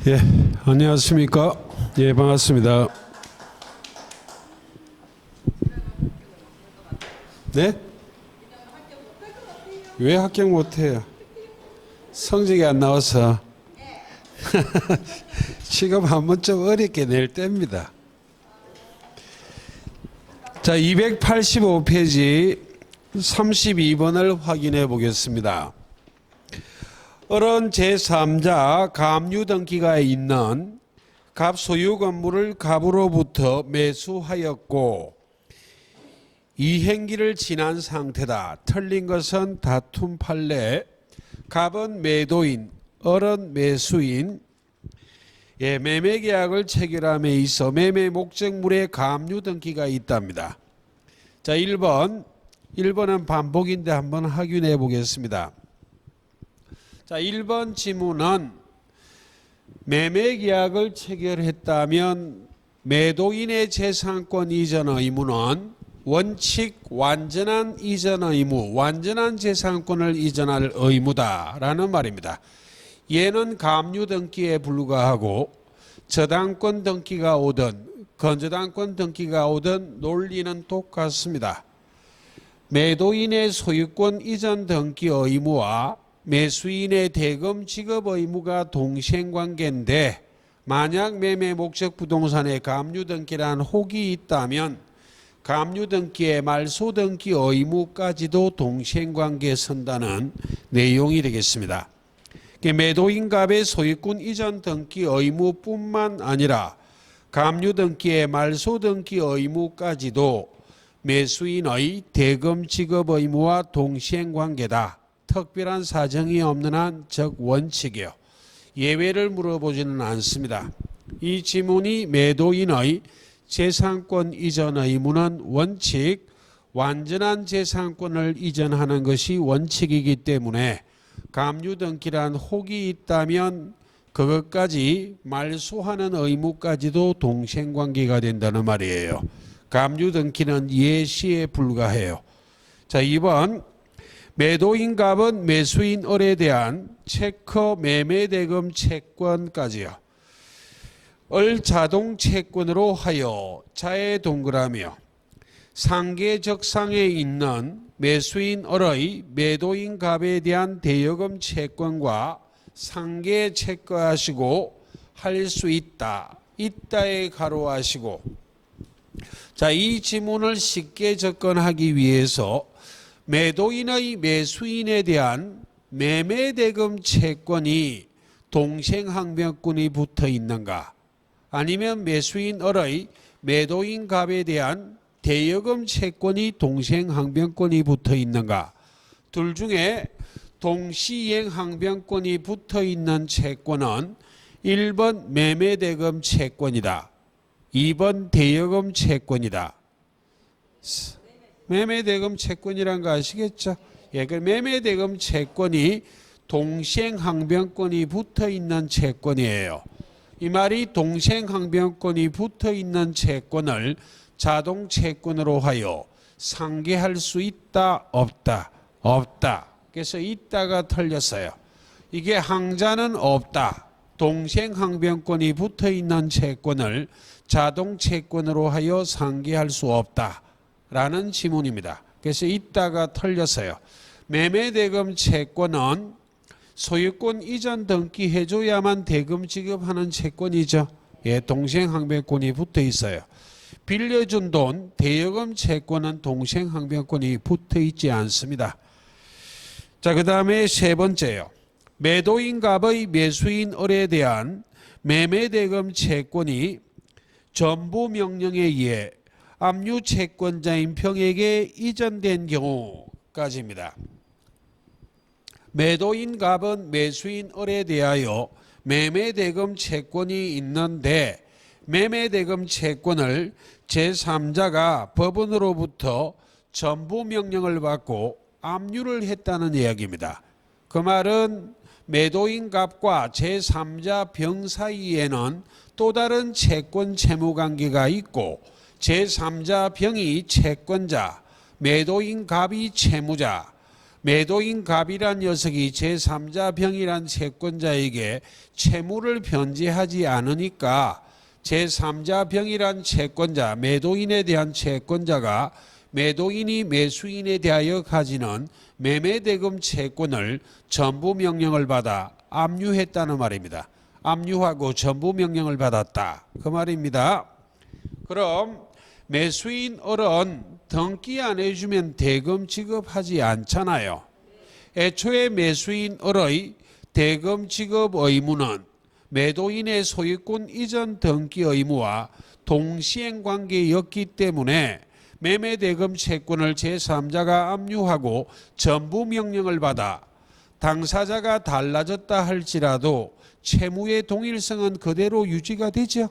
예, 안녕하십니까. 예, 반갑습니다. 네? 왜 합격 못해요? 성적이 안 나와서. 지금 한번 좀 어렵게 낼 때입니다. 자, 285페이지 32번을 확인해 보겠습니다. 어른 제3자 갑류 등기가 있는 갑 소유 건물을 갑으로부터 매수하였고 이 행기를 지난 상태다. 틀린 것은 다툼 판례. 갑은 매도인, 어른 매수인. 매매 계약을 체결함에 있어 매매 목적물의 갑류 등기가 있답니다. 자, 1번은 반복인데 한번 확인해 보겠습니다. 자, 1번 지문은 매매 계약을 체결했다면 매도인의 재산권 이전 의무는 원칙 완전한 이전 의무, 완전한 재산권을 이전할 의무다라는 말입니다. 얘는 갑류 등기에 불과하고 저당권 등기가 오든 건저당권 등기가 오든 논리는 똑같습니다. 매도인의 소유권 이전 등기 의무와 매수인의 대금 지급 의무가 동생관계인데 만약 매매 목적 부동산에 갑류 등기란 혹이 있다면 갑류 등기의 말소 등기 의무까지도 동생관계에 선다는 내용이 되겠습니다. 매도인 갑의 소유권 이전 등기 의무뿐만 아니라 갑류 등기의 말소 등기 의무까지도 매수인의 대금 지급 의무와 동생관계다. 특별한 사정이 없는 한 즉 원칙이요. 예외를 물어보지는 않습니다. 이 지문이 매도인의 재산권 이전 의무는 원칙, 완전한 재산권을 이전하는 것이 원칙이기 때문에 갑류 등기란 혹이 있다면 그것까지 말소하는 의무까지도 동생관계가 된다는 말이에요. 갑류 등기는 예시에 불과해요. 자, 2번 매도인 갑은 매수인 을에 대한 체커 매매대금 채권까지요. 을 자동 채권으로 하여 자에 동그라며 상계적상에 있는 매수인 을의 매도인 갑에 대한 대여금 채권과 상계 체커하시고 할 수 있다. 있다에 가로하시고. 자, 이 지문을 쉽게 접근하기 위해서 매도인의 매수인에 대한 매매대금 채권이 동생항변권이 붙어 있는가, 아니면 매수인 을의 매도인 갑에 대한 대여금 채권이 동생항변권이 붙어 있는가, 둘 중에 동시행항변권이 붙어 있는 채권은 1번 매매대금 채권이다. 2번 대여금 채권이다. 매매대금 채권이란 거 아시겠죠? 예, 그 매매대금 채권이 동생항변권이 붙어 있는 채권이에요. 이 말이 동생항변권이 붙어 있는 채권을 자동 채권으로 하여 상계할 수 있다, 없다? 없다. 그래서 있다가 틀렸어요. 이게 항자는 없다. 동생항변권이 붙어 있는 채권을 자동 채권으로 하여 상계할 수 없다. 라는 지문입니다. 그래서 있다가 틀렸어요. 매매대금 채권은 소유권 이전 등기 해줘야만 대금 지급하는 채권이죠. 예, 동생항변권이 붙어 있어요. 빌려준 돈, 대여금 채권은 동생항변권이 붙어 있지 않습니다. 자, 그 다음에 세 번째요. 매도인 갑의 매수인 을에 대한 매매대금 채권이 전부 명령에 의해 압류 채권자인 평에게 이전된 경우까지입니다. 매도인 갑은 매수인 을에 대하여 매매대금 채권이 있는데 매매대금 채권을 제3자가 법원으로부터 전부 명령을 받고 압류를 했다는 이야기입니다. 그 말은 매도인 갑과 제3자 병 사이에는 또 다른 채권 채무관계가 있고 제3자 병이 채권자, 매도인 갑이 채무자, 매도인 갑이란 녀석이 제3자 병이란 채권자에게 채무를 변제하지 않으니까 제3자 병이란 채권자, 매도인에 대한 채권자가 매도인이 매수인에 대하여 가지는 매매대금 채권을 전부 명령을 받아 압류했다는 말입니다. 압류하고 전부 명령을 받았다. 그 말입니다. 그럼 매수인 을은 등기 안 해주면 대금 지급하지 않잖아요. 애초에 매수인 을의 대금 지급 의무는 매도인의 소유권 이전 등기 의무와 동시행 관계였기 때문에 매매대금 채권을 제3자가 압류하고 전부 명령을 받아 당사자가 달라졌다 할지라도 채무의 동일성은 그대로 유지가 되죠.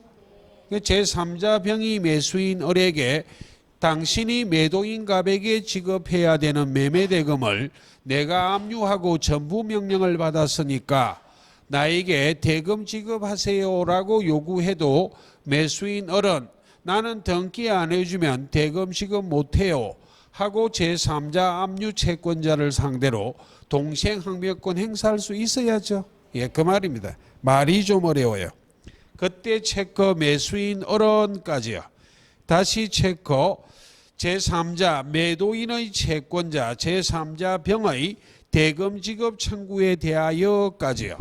제3자 병이 매수인 을에게 당신이 매도인 갑에게 지급해야 되는 매매대금을 내가 압류하고 전부 명령을 받았으니까 나에게 대금 지급하세요라고 요구해도 매수인 을은 나는 등기 안 해주면 대금 지급 못해요 하고 제3자 압류 채권자를 상대로 동생항변권 행사할 수 있어야죠. 예, 그 말입니다. 말이 좀 어려워요. 그때 체커 매수인 을은까지요. 다시 체커 제3자 매도인의 채권자 제3자 병의 대금 지급 청구에 대하여까지요.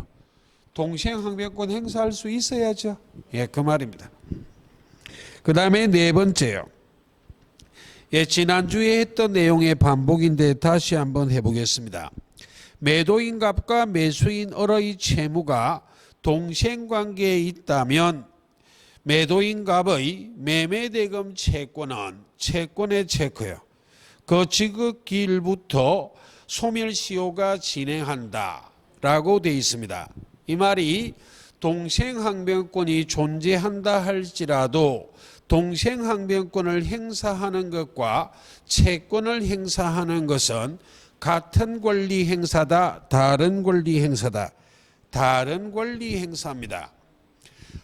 동생항변권 행사할 수 있어야죠. 예, 그 말입니다. 그 다음에 네 번째요. 예, 지난주에 했던 내용의 반복인데 다시 한번 해보겠습니다. 매도인 갑과 매수인 을의 채무가 동생관계에 있다면 매도인 갑의 매매대금 채권은 채권의 체크요. 그 지급기일부터 소멸시효가 진행한다 라고 되어 있습니다. 이 말이 동생항변권이 존재한다 할지라도 동생항변권을 행사하는 것과 채권을 행사하는 것은 같은 권리 행사다, 다른 권리 행사다. 다른 권리 행사입니다.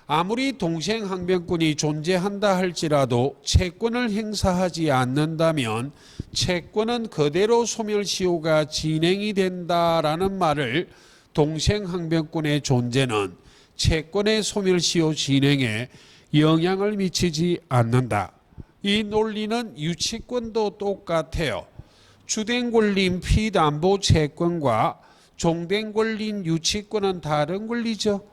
아무리 동생항변권이 존재한다 할지라도 채권을 행사하지 않는다면 채권은 그대로 소멸시효가 진행이 된다라는 말을 동생항변권의 존재는 채권의 소멸시효 진행에 영향을 미치지 않는다. 이 논리는 유치권도 똑같아요. 주된 권리인 피담보 채권과 종된 권리인 유치권은 다른 권리죠.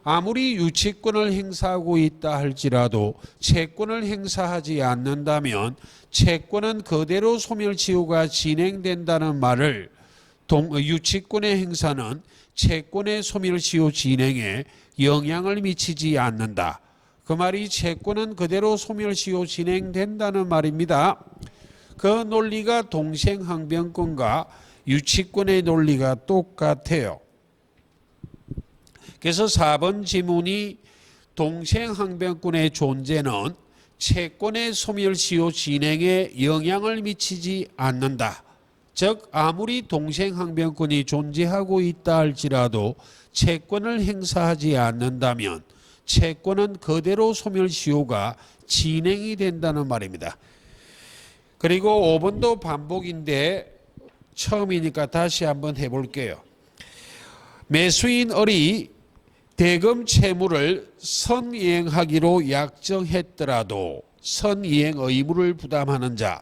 아무리 유치권을 행사하고 있다 할지라도 채권을 행사하지 않는다면 채권은 그대로 소멸시효가 진행된다는 말을 유치권의 행사는 채권의 소멸시효 진행에 영향을 미치지 않는다. 그 말이 채권은 그대로 소멸시효 진행된다는 말입니다. 그 논리가 동생항변권과 유치권의 논리가 똑같아요. 그래서 4번 지문이 동생항변권의 존재는 채권의 소멸시효 진행에 영향을 미치지 않는다. 즉 아무리 동생항변권이 존재하고 있다 할지라도 채권을 행사하지 않는다면 채권은 그대로 소멸시효가 진행이 된다는 말입니다. 그리고 5번도 반복인데 처음이니까 다시 한번 해볼게요. 매수인 을이 대금 채무를 선이행하기로 약정했더라도 선이행 의무를 부담하는 자,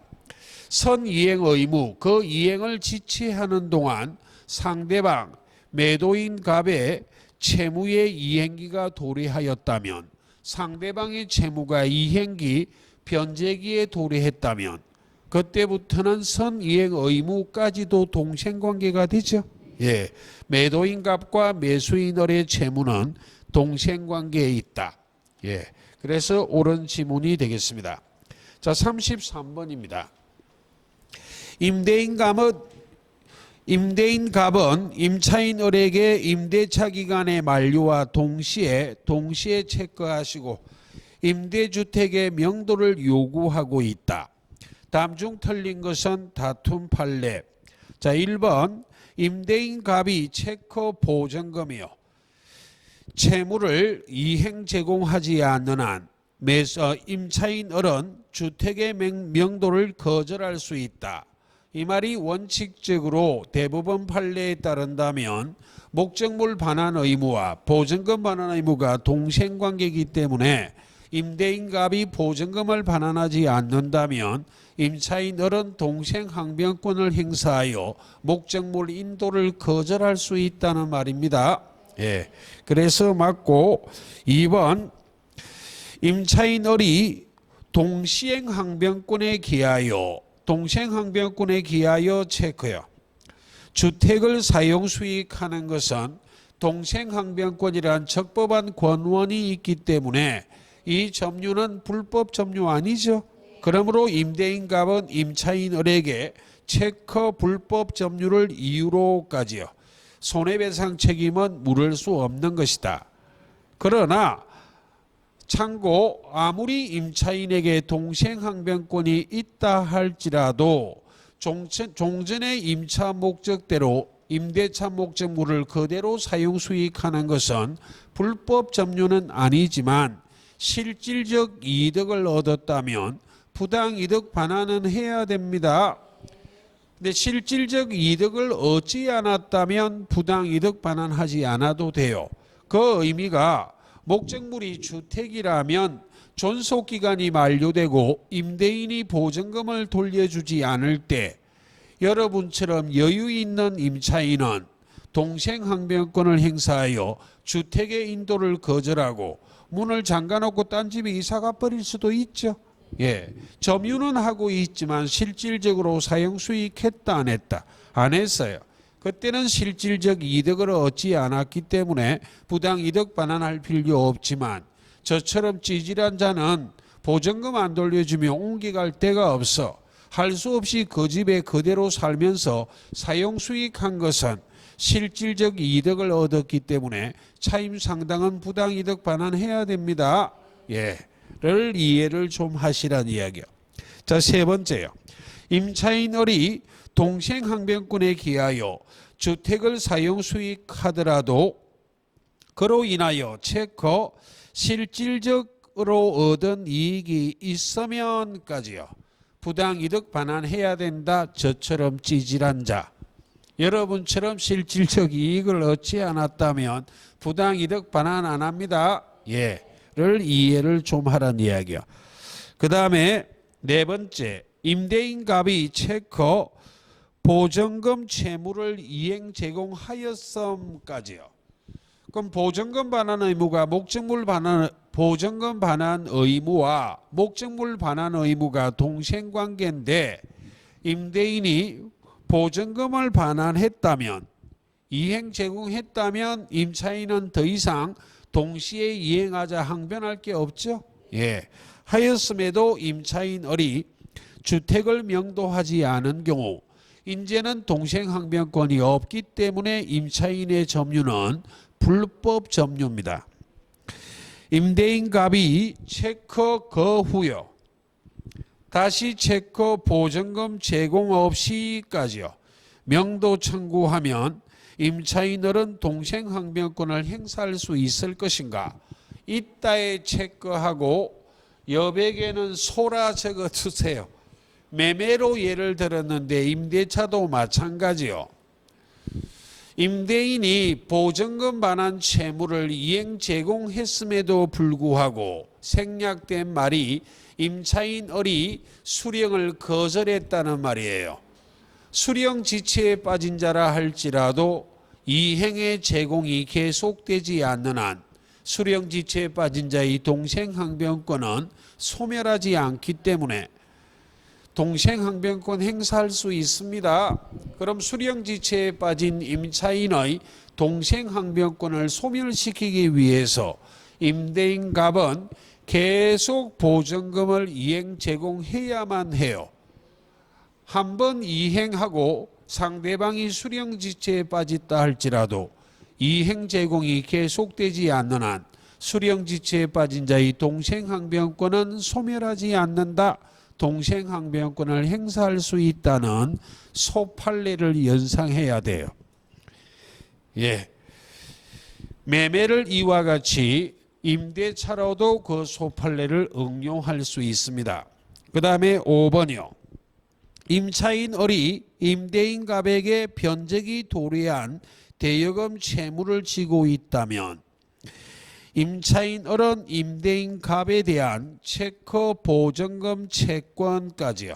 선이행 의무, 그 이행을 지체하는 동안 상대방 매도인 갑의 채무의 이행기가 도래하였다면, 상대방의 채무가 이행기 변제기에 도래했다면 그때부터는 선이행 의무까지도 동생관계가 되죠. 예, 매도인 갑과 매수인 을의 채무는 동생관계에 있다. 예, 그래서 옳은 지문이 되겠습니다. 자, 33번입니다. 임대인 갑은 임차인 을에게 임대차 기간의 만료와 동시에 체크하시고 임대주택의 명도를 요구하고 있다. 다음 중 틀린 것은 다툼 판례. 자, 1번 임대인 갑이 체크 보증금이요. 채무를 이행 제공하지 않는 한 임차인 을은 주택의 명도를 거절할 수 있다. 이 말이 원칙적으로 대법원 판례에 따른다면 목적물 반환 의무와 보증금 반환 의무가 동생관계이기 때문에 임대인갑이 보증금을 반환하지 않는다면 임차인은 동생항변권을 행사하여 목적물 인도를 거절할 수 있다는 말입니다. 예, 그래서 맞고 2번 임차인이 동시행항변권에 기하여 체크요. 주택을 사용 수익하는 것은 동생항변권이란 적법한 권원이 있기 때문에 이 점유는 불법 점유 아니죠. 그러므로 임대인갑은 임차인에게 체커 불법 점유를 이유로까지요. 손해배상 책임은 물을 수 없는 것이다. 그러나 참고 아무리 임차인에게 동생항변권이 있다 할지라도 종전의 임차 목적대로 임대차 목적물을 그대로 사용 수익하는 것은 불법 점유는 아니지만 실질적 이득을 얻었다면 부당이득 반환은 해야 됩니다. 근데 실질적 이득을 얻지 않았다면 부당이득 반환하지 않아도 돼요. 그 의미가 목적물이 주택이라면 존속기간이 만료되고 임대인이 보증금을 돌려주지 않을 때 여러분처럼 여유 있는 임차인은 동생항변권을 행사하여 주택의 인도를 거절하고 문을 잠가놓고 딴 집에 이사가 버릴 수도 있죠. 예, 점유는 하고 있지만 실질적으로 사용 수익했다 안 했다? 안 했어요. 그때는 실질적 이득을 얻지 않았기 때문에 부당이득 반환할 필요 없지만 저처럼 찌질한 자는 보증금 안 돌려주면 옮겨갈 데가 없어 할 수 없이 그 집에 그대로 살면서 사용 수익한 것은 실질적 이득을 얻었기 때문에 차임 상당은 부당이득 반환해야 됩니다. 예, 를 이해를 좀 하시란 이야기요. 자, 세 번째요. 임차인이 동생항변권에 기하여 주택을 사용 수익하더라도 그로 인하여 체커 실질적으로 얻은 이익이 있으면까지요. 부당이득 반환해야 된다. 저처럼 찌질한 자. 여러분처럼 실질적 이익을 얻지 않았다면 부당이득 반환 안 합니다. 예, 를 이해를 좀 하란 이야기요. 그 다음에 네 번째, 임대인갑이 체커 보증금 채무를 이행 제공하였음까지요. 그럼 보증금 반환 의무가 보증금 반환 의무와 목적물 반환 의무가 동생관계인데 임대인이 보증금을 반환했다면 이행 제공했다면 임차인은 더 이상 동시에 이행하자 항변할 게 없죠. 예, 하였음에도 임차인이 주택을 명도하지 않은 경우 이제는 동생항변권이 없기 때문에 임차인의 점유는 불법 점유입니다. 임대인갑이 체커 거후요. 다시 체커 보증금 제공 없이까지요. 명도 청구하면 임차인들은 동생항변권을 행사할 수 있을 것인가? 이따에 체크하고 여백에는 소라 적어 두세요. 매매로 예를 들었는데 임대차도 마찬가지요. 임대인이 보증금 반환 채무를 이행 제공했음에도 불구하고 생략된 말이 임차인이 수령을 거절했다는 말이에요. 수령 지체에 빠진 자라 할지라도 이행의 제공이 계속되지 않는 한 수령 지체에 빠진 자의 동생항변권은 소멸하지 않기 때문에 동생항변권 행사할 수 있습니다. 그럼 수령지체에 빠진 임차인의 동생항변권을 소멸시키기 위해서 임대인갑은 계속 보증금을 이행 제공해야만 해요. 한번 이행하고 상대방이 수령지체에 빠졌다 할지라도 이행 제공이 계속되지 않는 한 수령지체에 빠진 자의 동생항변권은 소멸하지 않는다. 동생항변권을 행사할 수 있다는 소판례를 연상해야 돼요. 예, 매매를 이와 같이 임대차로도 그 소판례를 응용할 수 있습니다. 그 다음에 5번이요. 임차인 을이 임대인 갑에게 변제기 도래한 대여금 채무를 지고 있다면 임차인 을은 임대인 갑에 대한 체크 보증금 채권까지요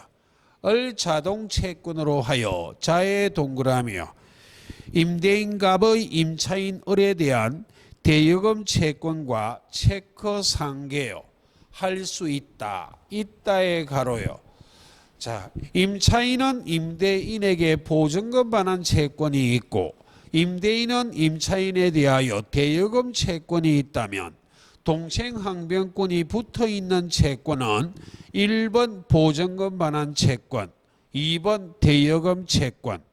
을 자동 채권으로 하여 자의 동그라미요 임대인 갑의 임차인 을에 대한 대여금 채권과 체크 상계요 할 수 있다. 있다의 가로요. 자, 임차인은 임대인에게 보증금 반환 채권이 있고 임대인은 임차인에 대하여 대여금 채권이 있다면 동생항변권이 붙어있는 채권은 1번 보증금 반환 채권, 2번 대여금 채권.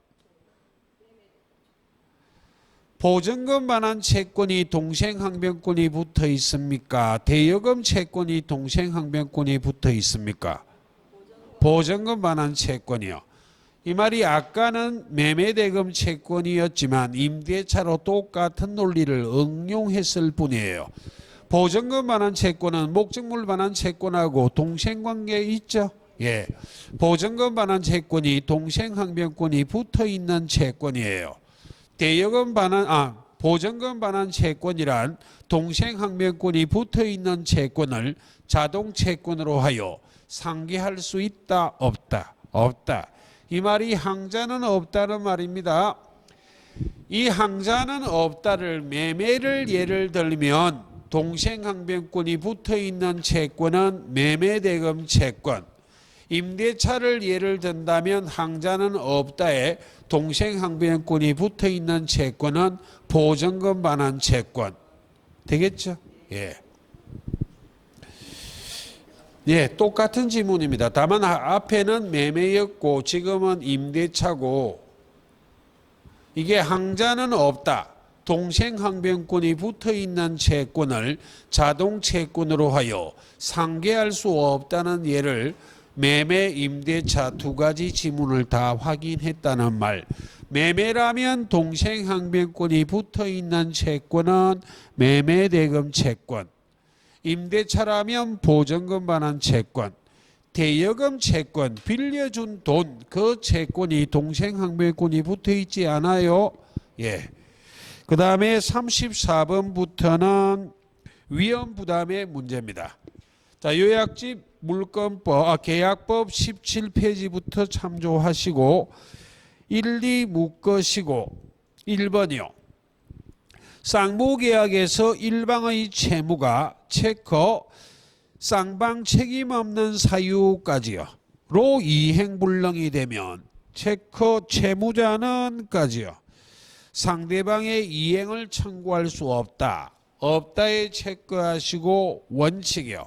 보증금 반환 채권이 동생항변권이 붙어 있습니까? 대여금 채권이 동생항변권이 붙어 있습니까? 보증금 반환 채권이요. 이 말이 아까는 매매대금 채권이었지만 임대차로 똑같은 논리를 응용했을 뿐이에요. 보증금 반환 채권은 목적물 반환 채권하고 동생관계 있죠? 예. 보증금 반환 채권이 동생항변권이 붙어 있는 채권이에요. 보증금 반환 채권이란 동생항변권이 붙어 있는 채권을 자동 채권으로 하여 상기할 수 있다, 없다? 없다. 이 말이 항자는 없다는 말입니다. 이 항자는 없다를 매매를 예를 들면 동생항변권이 붙어 있는 채권은 매매대금 채권, 임대차를 예를 든다면 항자는 없다에 동생항변권이 붙어 있는 채권은 보증금 반환 채권. 되겠죠? 예. 예, 똑같은 지문입니다. 다만 앞에는 매매였고 지금은 임대차고 이게 항자는 없다. 동생항변권이 붙어있는 채권을 자동 채권으로 하여 상계할 수 없다는 예를 매매, 임대차 두 가지 지문을 다 확인했다는 말. 매매라면 동생항변권이 붙어있는 채권은 매매대금 채권. 임대차라면 보증금 반환 채권, 대여금 채권, 빌려준 돈, 그 채권이 동생항변권이 붙어있지 않아요? 예. 그 다음에 34번부터는 위험부담의 문제입니다. 자, 요약집 물권법, 계약법 17페이지부터 참조하시고 1, 2 묶으시고 1번이요. 쌍무계약에서 일방의 채무가 체크 쌍방 책임 없는 사유까지요. 로 이행불능이 되면 체크 채무자는까지요. 상대방의 이행을 청구할 수 없다. 없다에 체크하시고 원칙이요.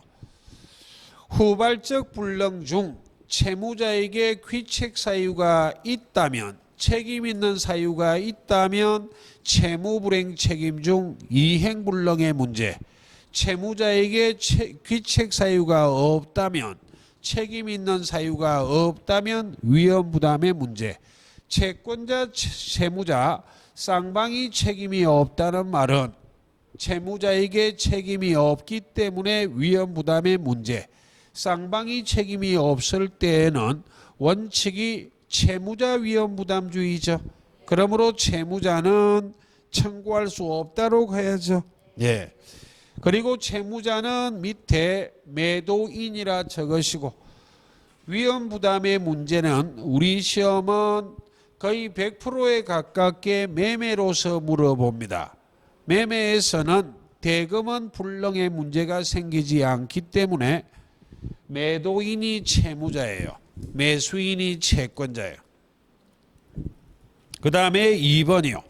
후발적 불능 중 채무자에게 귀책 사유가 있다면 책임 있는 사유가 있다면 채무불행 책임 중 이행불능의 문제, 채무자에게 귀책 사유가 없다면 책임 있는 사유가 없다면 위험부담의 문제, 채권자, 채무자 쌍방이 책임이 없다는 말은 채무자에게 책임이 없기 때문에 위험부담의 문제, 쌍방이 책임이 없을 때에는 원칙이 채무자 위험부담주의죠. 그러므로 채무자는 청구할 수 없다고 가야죠. 예. 그리고 채무자는 밑에 매도인이라 적으시고 위험부담의 문제는 우리 시험은 거의 100%에 가깝게 매매로서 물어봅니다. 매매에서는 대금은 불능의 문제가 생기지 않기 때문에 매도인이 채무자예요. 매수인이 채권자예요. 그 다음에 2번이요.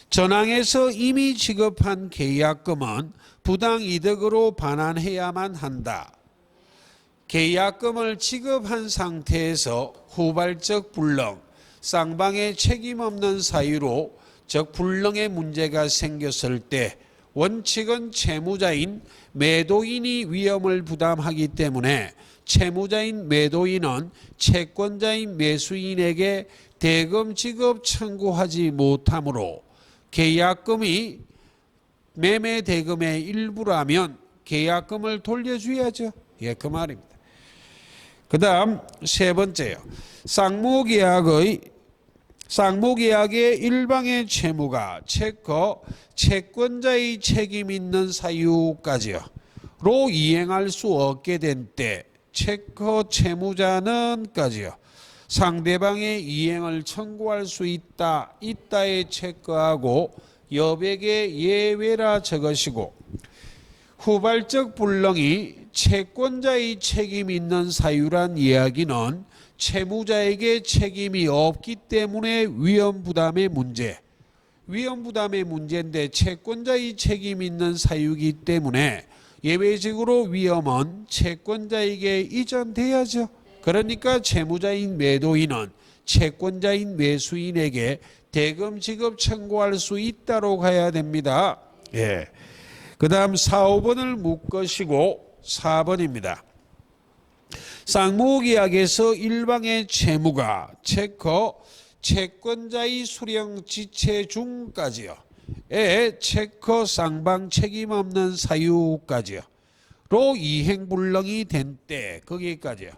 전항에서 이미 지급한 계약금은 부당이득으로 반환해야만 한다. 계약금을 지급한 상태에서 후발적 불능, 쌍방의 책임 없는 사유로 즉 불능의 문제가 생겼을 때 원칙은 채무자인 매도인이 위험을 부담하기 때문에 채무자인 매도인은 채권자인 매수인에게 대금 지급 청구하지 못하므로 계약금이 매매 대금의 일부라면 계약금을 돌려줘야죠. 예, 그 말입니다. 그 다음 세 번째요. 쌍무계약의 일방의 채무가 채권자의 책임 있는 사유까지요. 로 이행할 수 없게 된 때 채권 채무자는까지요. 상대방의 이행을 청구할 수 있다. 있다에 체크하고 여백의 예외라 적으시고 후발적 불능이 채권자의 책임 있는 사유란 이야기는 채무자에게 책임이 없기 때문에 위험부담의 문제인데 채권자의 책임 있는 사유이기 때문에 예외적으로 위험은 채권자에게 이전돼야죠. 그러니까 채무자인 매도인은 채권자인 매수인에게 대금 지급 청구할 수 있다로 가야 됩니다. 예. 그 다음 4, 5번을 묶으시고 4번입니다. 쌍무계약에서 일방의 채무가 채권자의 수령 지체 중까지요. 채권 쌍방 책임 없는 사유까지요. 로 이행불능이 된 때 거기까지요.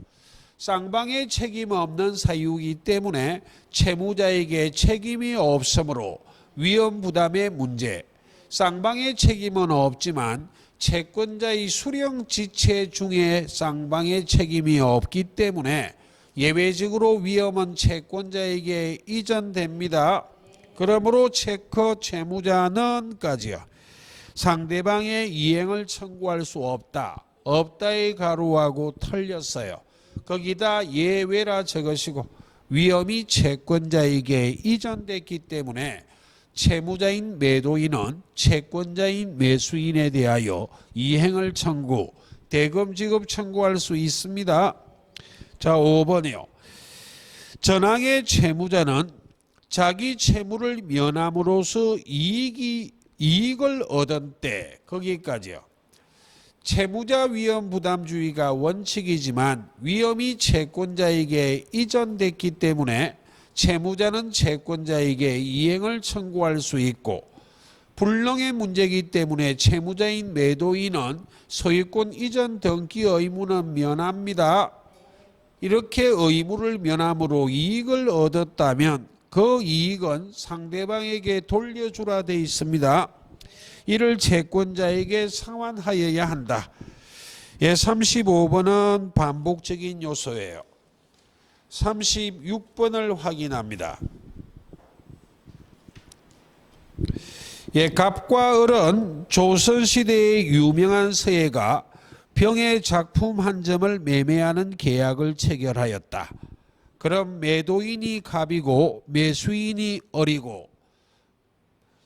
쌍방의 책임 없는 사유이기 때문에 채무자에게 책임이 없으므로 위험부담의 문제. 쌍방의 책임은 없지만 채권자의 수령 지체 중에 쌍방의 책임이 없기 때문에 예외적으로 위험은 채권자에게 이전됩니다. 그러므로 채권 채무자는까지요. 상대방의 이행을 청구할 수 없다. 없다의 가로하고 털렸어요. 거기다 예외라 적으시고 위험이 채권자에게 이전됐기 때문에 채무자인 매도인은 채권자인 매수인에 대하여 이행을 청구, 대금 지급 청구할 수 있습니다. 자, 5번이요. 전항의 채무자는 자기 채무를 면함으로써 이익을 얻은 때 거기까지요. 채무자 위험 부담주의가 원칙이지만 위험이 채권자에게 이전됐기 때문에 채무자는 채권자에게 이행을 청구할 수 있고 불능의 문제이기 때문에 채무자인 매도인은 소유권 이전 등기 의무는 면합니다. 이렇게 의무를 면함으로 이익을 얻었다면 그 이익은 상대방에게 돌려주라 돼 있습니다. 이를 채권자에게 상환하여야 한다. 35번은 반복적인 요소예요. 36번을 확인합니다. 갑과 을은 조선시대의 유명한 서예가 병의 작품 한 점을 매매하는 계약을 체결하였다. 그럼 매도인이 갑이고 매수인이 을이고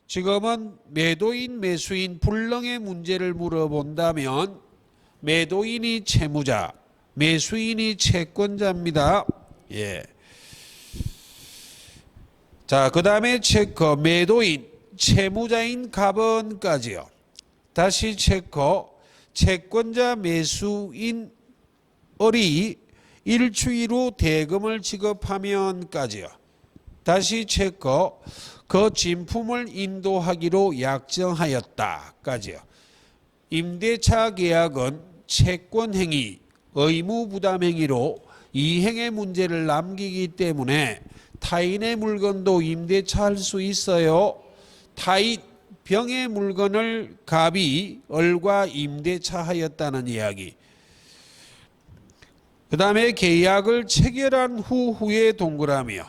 지금은 매도인 매수인 불능의 문제를 물어본다면 매도인이 채무자, 매수인이 채권자입니다. 예. 자, 그 다음에 체크 매도인 채무자인 갑은까지요. 다시 체크 채권자 매수인 을이 일주일 후 대금을 지급하면까지요. 다시 체크 그 진품을 인도하기로 약정하였다까지요. 임대차 계약은 채권행위, 의무부담행위로 이행의 문제를 남기기 때문에 타인의 물건도 임대차할 수 있어요. 타인 병의 물건을 갑이 을과 임대차하였다는 이야기. 그 다음에 계약을 체결한 후에 동그라미요.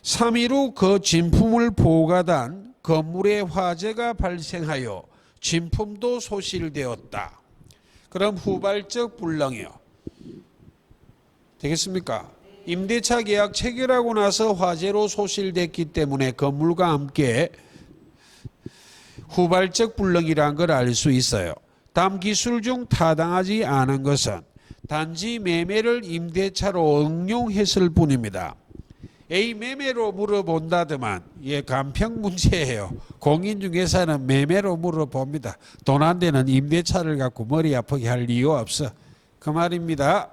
3일 후 그 진품을 보관한 건물에 화재가 발생하여 진품도 소실되었다. 그럼 후발적 불능이요. 되겠습니까? 임대차 계약 체결하고 나서 화재로 소실됐기 때문에 건물과 함께 후발적 불능이라는 걸 알 수 있어요. 다음 기술 중 타당하지 않은 것은 단지 매매를 임대차로 응용했을 뿐입니다. A 매매로 물어본다더만 간평 문제예요. 공인중개사는 매매로 물어봅니다. 돈 안 되는 임대차를 갖고 머리 아프게 할 이유 없어. 그 말입니다.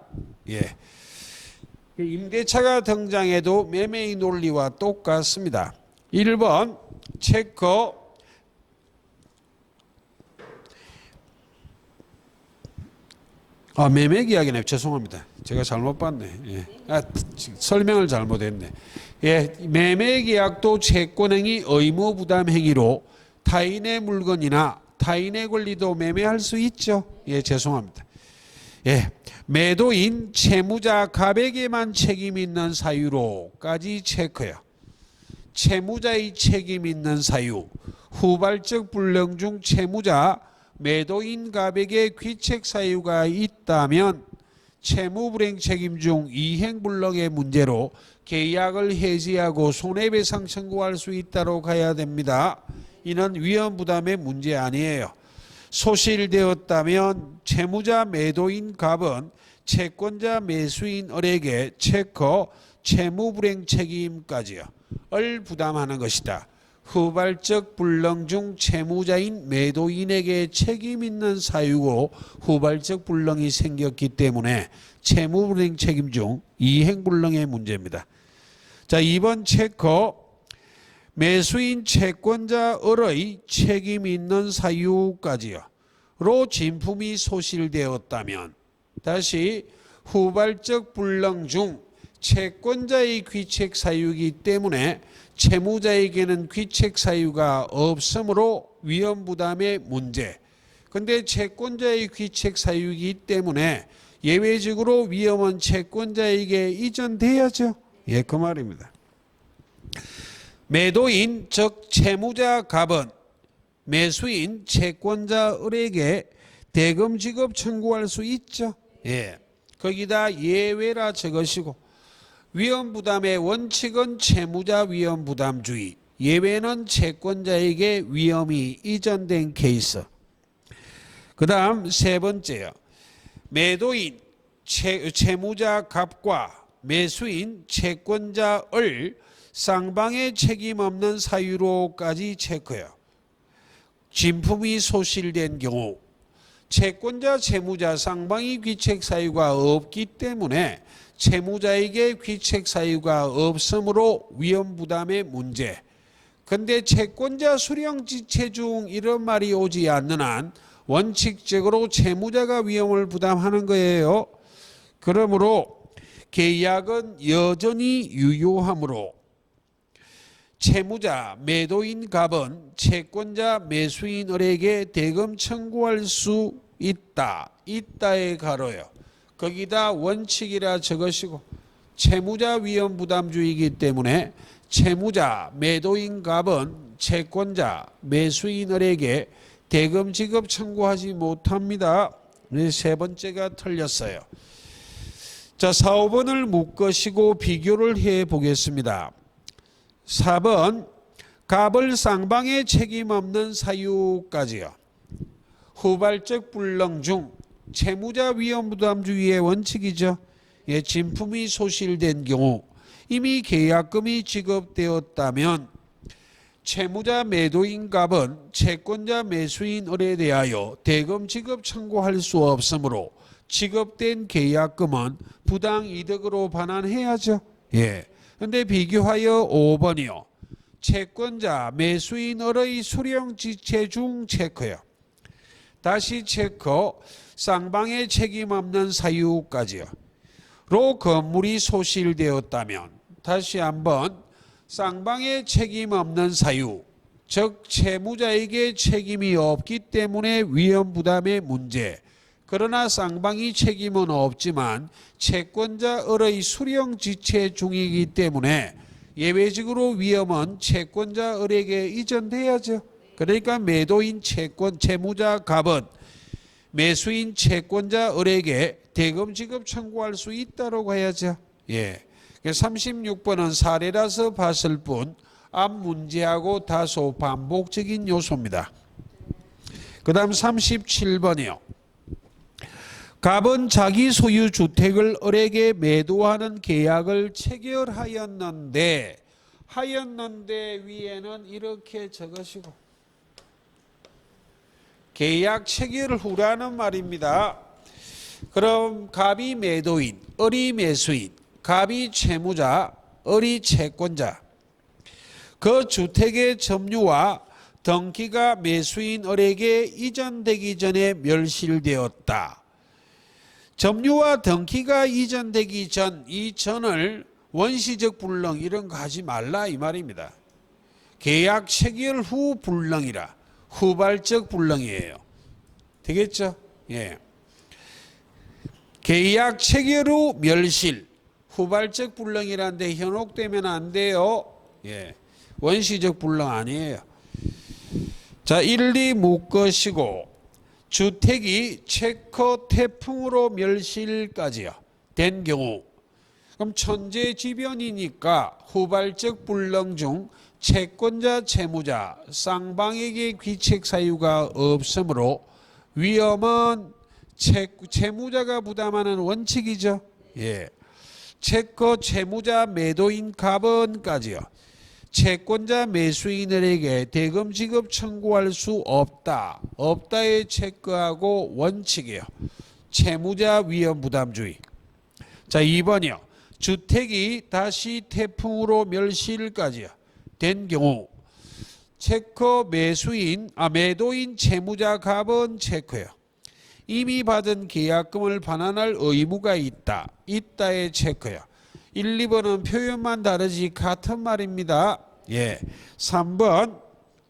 예. 임대차가 등장해도 매매의 논리와 똑같습니다. 1번 체크 매매 계약이네요. 죄송합니다. 제가 잘못 봤네. 예. 설명을 잘못했네. 예, 매매계약도 채권행위 의무부담 행위로 타인의 물건이나 타인의 권리도 매매할 수 있죠. 예, 죄송합니다. 예, 매도인 채무자 갑에게만 책임 있는 사유로까지 체크요. 채무자의 책임 있는 사유, 후발적 불능 중 채무자 매도인 갑에게 귀책 사유가 있다면 채무불이행 책임 중 이행불능의 문제로 계약을 해지하고 손해배상 청구할 수 있다고 가야 됩니다. 이는 위험부담의 문제 아니에요. 소실되었다면 채무자 매도인 갑은 채권자 매수인 을에게 체커 채무불이행 책임까지요 을 부담하는 것이다. 후발적 불능 중 채무자인 매도인에게 책임 있는 사유고 후발적 불능이 생겼기 때문에 채무불이행 책임 중 이행불능의 문제입니다. 자, 2번 체커 매수인 채권자 을의 책임 있는 사유까지요 로 진품이 소실되었다면 다시 후발적 불능 중 채권자의 귀책 사유이기 때문에 채무자에게는 귀책 사유가 없으므로 위험부담의 문제. 근데 채권자의 귀책 사유이기 때문에 예외적으로 위험은 채권자에게 이전돼야죠. 예, 그 말입니다. 매도인 즉 채무자 갑은 매수인 채권자 을에게 대금 지급 청구할 수 있죠. 예, 거기다 예외라 적으시고 위험부담의 원칙은 채무자 위험부담주의, 예외는 채권자에게 위험이 이전된 케이스. 그 다음 세 번째요. 매도인 채무자 갑과 매수인 채권자 을 쌍방의 책임 없는 사유로까지 체크요. 진품이 소실된 경우 채권자 채무자 쌍방이 귀책 사유가 없기 때문에 채무자에게 귀책 사유가 없으므로 위험부담의 문제. 근데 채권자 수령지체 중 이런 말이 오지 않는 한 원칙적으로 채무자가 위험을 부담하는 거예요. 그러므로 계약은 여전히 유효하므로 채무자 매도인 갑은 채권자 매수인 을에게 대금 청구할 수 있다. 있다에 가로요. 거기다 원칙이라 적으시고 채무자 위험부담주의이기 때문에 채무자 매도인 갑은 채권자 매수인 을에게 대금 지급 청구하지 못합니다. 세 번째가 틀렸어요. 자, 4, 5번을 묶으시고 비교를 해 보겠습니다. 4번 갑을 쌍방의 책임 없는 사유까지요. 후발적 불능 중 채무자 위험부담주의의 원칙이죠. 예, 진품이 소실된 경우 이미 계약금이 지급되었다면 채무자 매도인 갑은 채권자 매수인 을에 대하여 대금 지급 청구할 수 없으므로 지급된 계약금은 부당이득으로 반환해야죠. 예. 근데 비교하여 5번이요. 채권자 매수인 을의 수령지체 중 체크요. 다시 체크 쌍방의 책임 없는 사유까지요. 로 건물이 소실되었다면 다시 한번 쌍방의 책임 없는 사유 즉 채무자에게 책임이 없기 때문에 위험부담의 문제. 그러나 쌍방이 책임은 없지만 채권자 을의 수령지체 중이기 때문에 예외적으로 위험은 채권자 을에게 이전돼야죠. 그러니까 매도인 채무자 갑은 매수인 채권자 을에게 대금 지급 청구할 수 있다고 해야죠. 예. 36번은 사례라서 봤을 뿐 앞 문제하고 다소 반복적인 요소입니다. 그 다음 37번이요. 갑은 자기 소유 주택을 을에게 매도하는 계약을 체결하였는데 위에는 이렇게 적으시고 계약 체결 후라는 말입니다. 그럼 갑이 매도인, 을이 매수인, 갑이 채무자, 을이 채권자. 그 주택의 점유와 등기가 매수인 을에게 이전되기 전에 멸실되었다. 점유와 등기가 이전되기 전, 이 전을 원시적 불능 이런 거 하지 말라 이 말입니다. 계약 체결 후 불능이라 후발적 불능이에요. 되겠죠? 예. 계약 체결 후 멸실 후발적 불능이란데 현혹되면 안 돼요. 예. 원시적 불능 아니에요. 자, 1, 2 묶으시고 주택이 체커 태풍으로 멸실까지요. 된 경우 그럼 천재지변이니까 후발적 불능 중 채권자 채무자 쌍방에게 귀책 사유가 없으므로 위험은 채무자가 부담하는 원칙이죠. 예. 채권 채무자 매도인 갑은까지요. 채권자 매수인에게 대금 지급 청구할 수 없다. 없다에 체크하고 원칙이에요. 채무자 위험 부담주의. 자, 2번이요. 주택이 다시 태풍으로 멸실까지요. 된 경우 체크 매도인 채무자 갑은 체크요. 이미 받은 계약금을 반환할 의무가 있다. 있다에 체크요. 1, 2번은 표현만 다르지 같은 말입니다. 예. 3번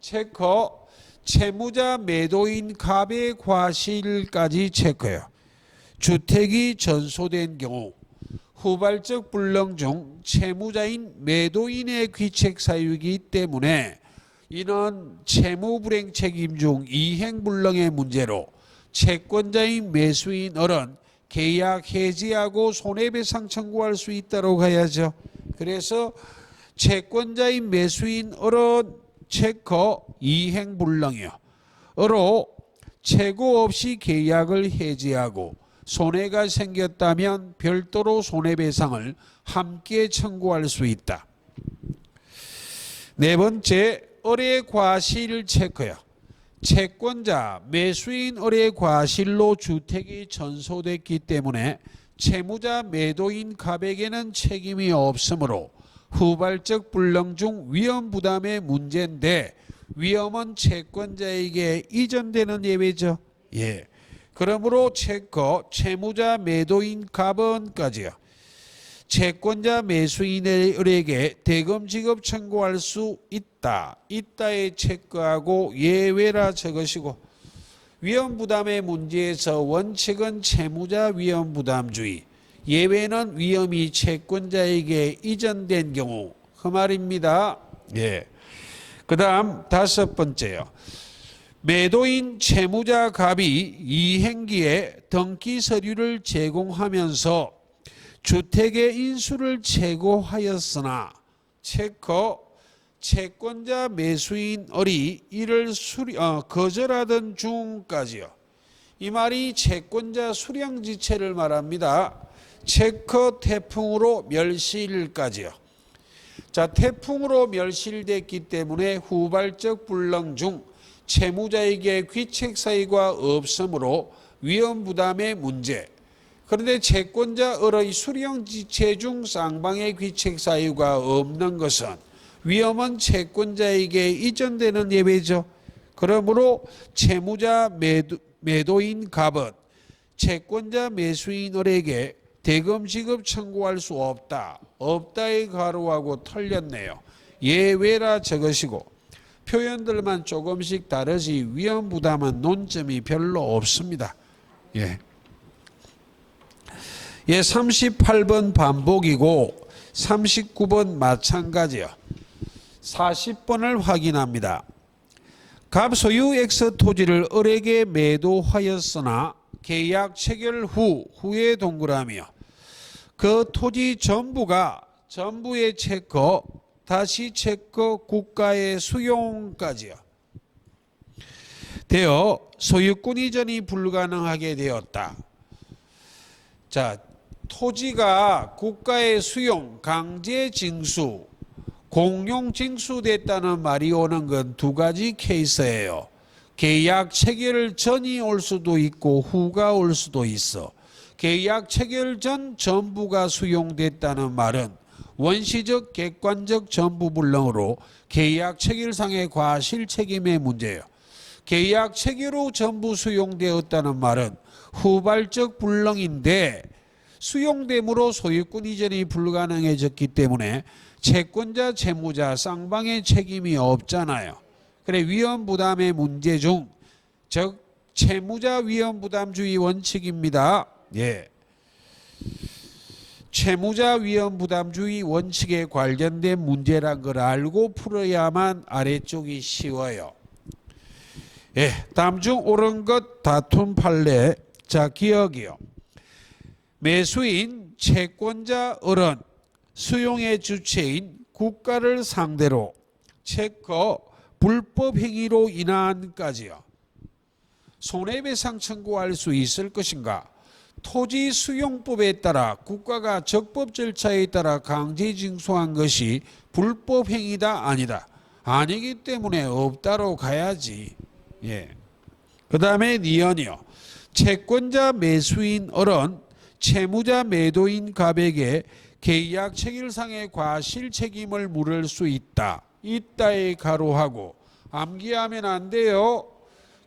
체크 채무자 매도인 갑의 과실까지 체크요. 주택이 전소된 경우 후발적 불능 중 채무자인 매도인의 귀책 사유이기 때문에 이는 채무불행 책임 중 이행불능의 문제로 채권자인 매수인은 계약 해지하고 손해배상 청구할 수 있도록 해야죠. 그래서 채권자인 매수인은 체크 이행불능이요. 으로 최고 없이 계약을 해지하고 손해가 생겼다면 별도로 손해배상을 함께 청구할 수 있다. 네 번째, 의뢰 과실 체크요. 채권자, 매수인 의뢰 과실로 주택이 전소됐기 때문에 채무자 매도인 갑에게는 책임이 없으므로 후발적 불능 중 위험 부담의 문제인데 위험은 채권자에게 이전되는 예외죠. 예. 그러므로 채무자 매도인 갑은까지요. 채권자 매수인에게 대금 지급 청구할 수 있다. 있다에 체크하고 예외라 적으시고 위험 부담의 문제에서 원칙은 채무자 위험 부담주의. 예외는 위험이 채권자에게 이전된 경우 그 말입니다. 예. 그다음 5번째요. 매도인 채무자 갑이 이행기에 등기 서류를 제공하면서 주택의 인수를 재고하였으나 채권자 매수인이 이를 거절하던 중까지요. 이 말이 채권자 수령지체를 말합니다. 체커 태풍으로 멸실까지요. 자, 태풍으로 멸실됐기 때문에 후발적 불능 중 채무자에게 귀책 사유가 없으므로 위험 부담의 문제. 그런데 채권자의 수령지체 중 쌍방의 귀책 사유가 없는 것은 위험은 채권자에게 이전되는 예외죠. 그러므로 채무자 매도인 갑은 채권자 매수인에게 대금 지급 청구할 수 없다. 없다의 가로하고 털렸네요. 예외라 적으시고 표현들만 조금씩 다르지 위험 부담은 논점이 별로 없습니다. 예. 예, 38번 반복이고 39번 마찬가지요. 40번을 확인합니다. 갑 소유 X 토지를 을에게 매도하였으나 계약 체결 후에 동그라미요. 그 토지 전부의 체크 다시 체크 국가의 수용까지요. 되어 소유권 이전이 불가능하게 되었다. 자, 토지가 국가의 수용, 강제 징수, 공용 징수됐다는 말이 오는 건 두 가지 케이스예요. 계약 체결 전이 올 수도 있고 후가 올 수도 있어. 계약 체결 전 전부가 수용됐다는 말은 원시적 객관적 전부불능으로 계약 체결상의 과실 책임의 문제예요. 계약 체결 후 전부 수용되었다는 말은 후발적 불능인데 수용됨으로 소유권 이전이 불가능해졌기 때문에 채권자, 채무자 쌍방의 책임이 없잖아요. 그래 위험 부담의 문제 중 즉 채무자 위험 부담주의 원칙입니다. 예. 채무자 위험 부담주의 원칙에 관련된 문제란 걸 알고 풀어야만 아래쪽이 쉬워요. 예, 다음 중 옳은 것 다툼 판례. 자, 기억이요. 매수인, 채권자, 어른, 수용의 주체인 국가를 상대로 채권 불법 행위로 인한까지요. 손해배상 청구할 수 있을 것인가? 토지 수용법에 따라 국가가 적법 절차에 따라 강제 징수한 것이 불법 행위다 아니다. 아니기 때문에 없다로 가야지. 예. 그 다음에 니언이요. 채권자 매수인 어른, 채무자 매도인 갑에게 계약 체결상의 과실 책임을 물을 수 있다. 있다에 가로하고 암기하면 안 돼요.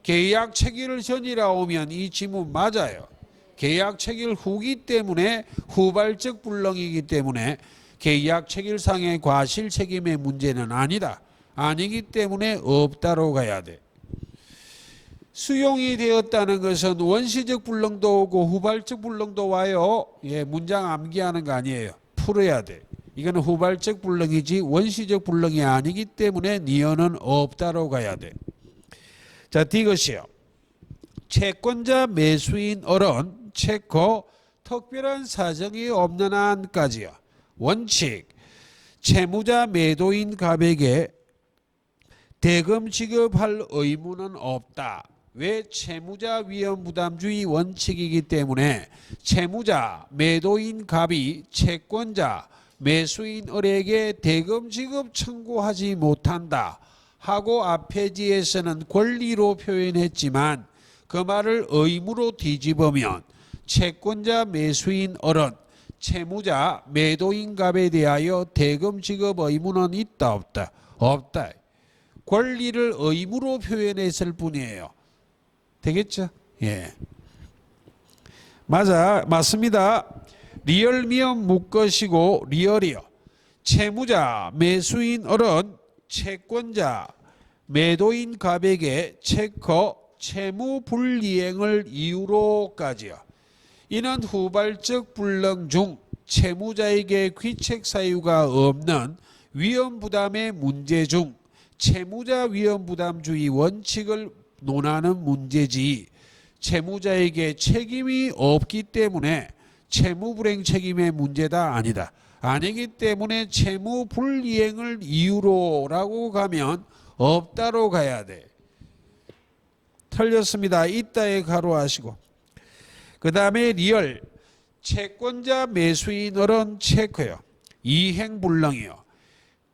계약 체결 전이라 오면 이 지문 맞아요. 계약 체결 후기 때문에 후발적 불능이기 때문에 계약 체결상의 과실 책임의 문제는 아니다. 아니기 때문에 없다로 가야 돼. 수용이 되었다는 것은 원시적 불능도 오고 후발적 불능도 와요. 예, 문장 암기하는 거 아니에요. 풀어야 돼. 이거는 후발적 불능이지 원시적 불능이 아니기 때문에 니언은 없다로 가야 돼. 자, 디귿이요. 채권자 매수인 어른 채권 특별한 사정이 없는 한까지요. 원칙 채무자 매도인 갑에게 대금 지급할 의무는 없다. 왜? 채무자 위험 부담주의 원칙이기 때문에 채무자 매도인 갑이 채권자 매수인 을에게 대금 지급 청구하지 못한다 하고 앞페이지에서는 권리로 표현했지만 그 말을 의무로 뒤집으면 채권자 매수인 을은 채무자 매도인 갑에 대하여 대금 지급 의무는 있다 없다? 없다. 권리를 의무로 표현했을 뿐이에요. 되겠죠? 예. 맞습니다. 리얼 미음 묶으시고 리얼이요. 채무자 매수인 을은 채권자 매도인 갑에게 채무 불이행을 이유로까지요. 이는 후발적 불능 중 채무자에게 귀책 사유가 없는 위험 부담의 문제 중 채무자 위험 부담주의 원칙을 논하는 문제지 채무자에게 책임이 없기 때문에 채무 불이행 책임의 문제다 아니다. 아니기 때문에 채무 불이행을 이유로라고 가면 없다로 가야 돼. 틀렸습니다. 있다에 가로하시고. 그 다음에 리얼 채권자 매수인을은 체크요. 이행불능이요.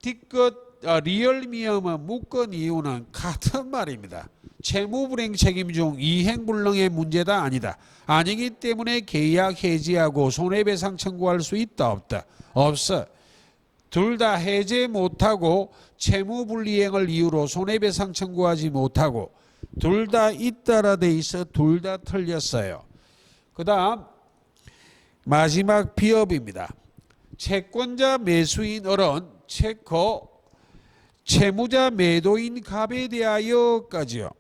뒤끝 리얼 미음은 묶은 이유는 같은 말입니다. 채무불이행 책임 중 이행불능의 문제다 아니다. 아니기 때문에 계약 해지하고 손해배상 청구할 수 있다 없다? 없어. 둘 다 해제 못하고 채무불이행을 이유로 손해배상 청구하지 못하고 둘 다 있다라 돼 있어. 둘 다 틀렸어요. 그 다음 마지막 비업입니다. 채권자 매수인 을은 채무자 매도인 갑에 대하여까지요.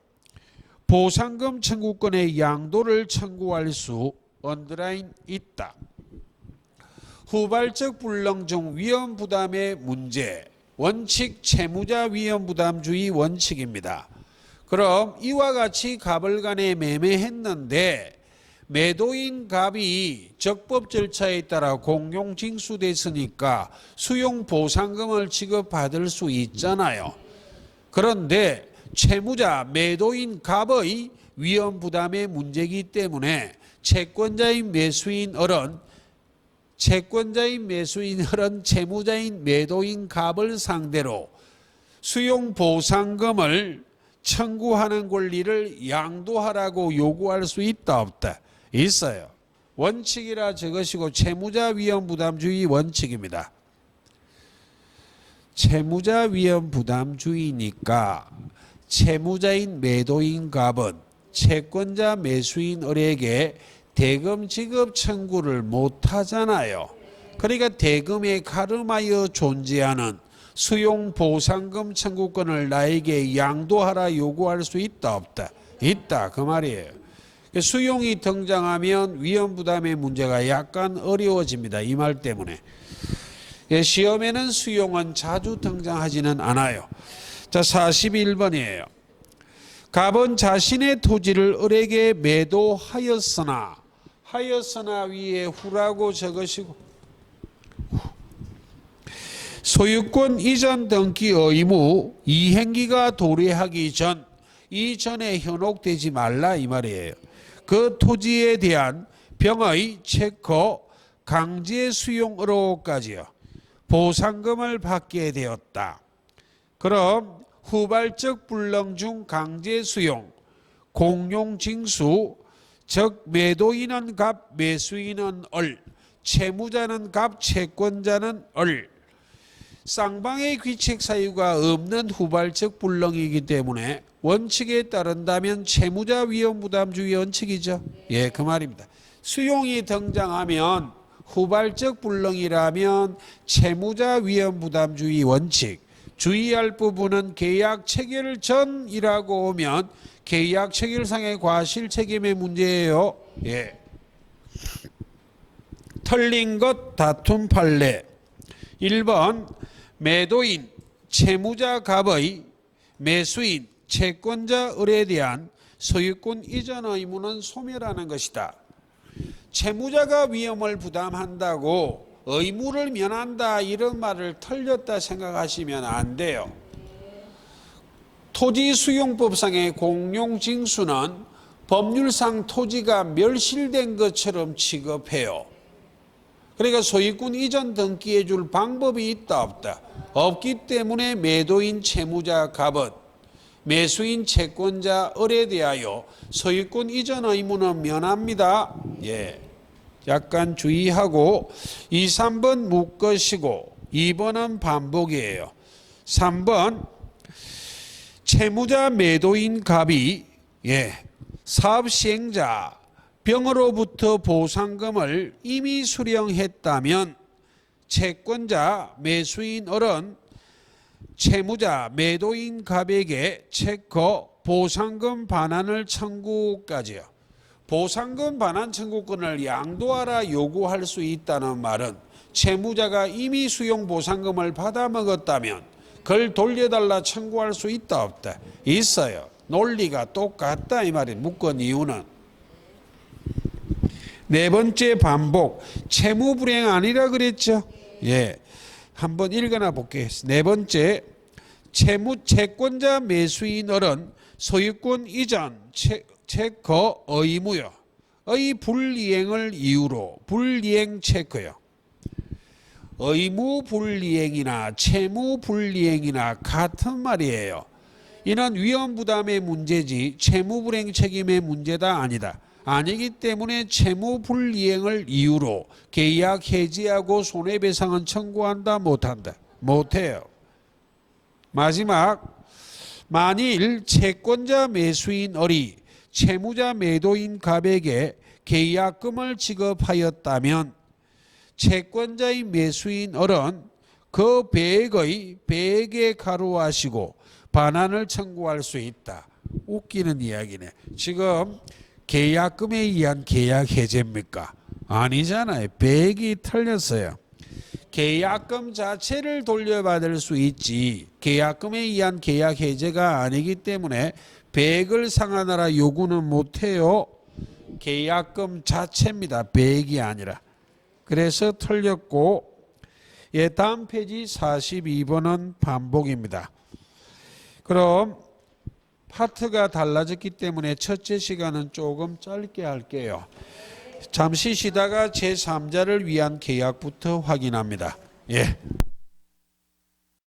보상금 청구권의 양도를 청구할 수 언더라인 있다. 후발적 불능 중 위험 부담의 문제. 원칙 채무자 위험 부담주의 원칙입니다. 그럼 이와 같이 갑을 간에 매매했는데 매도인 갑이 적법 절차에 따라 공용 징수됐으니까 수용 보상금을 지급받을 수 있잖아요. 그런데 채무자 매도인 갑의 위험 부담의 문제이기 때문에 채권자인 매수인 을은 채무자인 매도인 갑을 상대로 수용 보상금을 청구하는 권리를 양도하라고 요구할 수 있다 없다? 있어요. 원칙이라 적으시고 채무자 위험 부담주의 원칙입니다. 채무자 위험 부담주의니까 채무자인 매도인 갑은 채권자 매수인 을에게 대금 지급 청구를 못하잖아요. 그러니까 대금에 가름하여 존재하는 수용 보상금 청구권을 나에게 양도하라 요구할 수 있다 없다? 있다 그 말이에요. 수용이 등장하면 위험부담의 문제가 약간 어려워집니다. 이 말 때문에. 시험에는 수용은 자주 등장하지는 않아요. 자, 41번이에요. 갑은 자신의 토지를 을에게 매도하였으나 위에 후라고 적으시고 소유권 이전 등기 의무 이행기가 도래하기 전 이전에 현혹되지 말라 이 말이에요. 그 토지에 대한 병의 체커 강제 수용으로까지요 보상금을 받게 되었다. 그럼 후발적 불능 중 강제 수용 공용 징수 즉 매도인은 갑 매수인은 을 채무자는 갑 채권자는 을 쌍방의 귀책 사유가 없는 후발적 불능이기 때문에 원칙에 따른다면 채무자 위험부담주의 원칙이죠. 예, 그 말입니다. 수용이 등장하면 후발적 불능이라면 채무자 위험부담주의 원칙 주의할 부분은 계약 체결 전이라고 오면 계약 체결상의 과실 책임의 문제예요. 예. 틀린 것 다툼 판례 1번 매도인 채무자 갑의 매수인 채권자 을에 대한 소유권 이전 의무는 소멸하는 것이다. 채무자가 위험을 부담한다고 의무를 면한다 이런 말을 틀렸다 생각하시면 안 돼요. 토지수용법상의 공용징수는 법률상 토지가 멸실된 것처럼 취급해요. 그러니까 소유권 이전 등기해 줄 방법이 있다 없다? 없기 때문에 매도인 채무자 갑은 매수인 채권자 을에 대하여 소유권 이전 의무는 면합니다. 예. 약간 주의하고 2, 3번 묶으시고 2번은 반복이에요. 3번 채무자 매도인 갑이 사업 시행자 병으로부터 보상금을 이미 수령했다면 채권자 매수인 을은 채무자 매도인 갑에게 체커 보상금 반환을 청구까지요. 보상금 반환 청구권을 양도하라 요구할 수 있다는 말은 채무자가 이미 수용 보상금을 받아먹었다면 그걸 돌려달라 청구할 수 있다 없다? 있어요. 논리가 똑같다 이 말이 묶은 이유는. 네 번째 반복 채무 불이행 아니라 그랬죠. 예, 한번 읽어나 볼게요. 네 번째 채권자 매수인 을은 소유권 이전 체커 의무요 의 불이행을 이유로 불이행 체커요. 의무 불이행이나 채무 불이행이나 같은 말이에요. 이는 위험 부담의 문제지 채무 불이행 책임의 문제다 아니다. 아니기 때문에 채무 불이행을 이유로 계약 해지하고 손해배상은 청구한다 못한다? 못해요. 마지막 만일 채권자 매수인 을이 채무자 매도인 갑에게 계약금을 지급하였다면 채권자의 매수인 을은 그 배액에 가로하시고 반환을 청구할 수 있다. 웃기는 이야기네. 지금 계약금에 의한 계약 해제입니까? 아니잖아요. 배액이 틀렸어요. 계약금 자체를 돌려받을 수 있지 계약금에 의한 계약 해제가 아니기 때문에 배액을 상환하라 요구는 못해요. 계약금 자체입니다. 배액이 아니라. 그래서 틀렸고 다음 페이지 42번은 반복입니다. 그럼 파트가 달라졌기 때문에 첫째 시간은 조금 짧게 할게요. 잠시 쉬다가 제3자를 위한 계약부터 확인합니다. 예.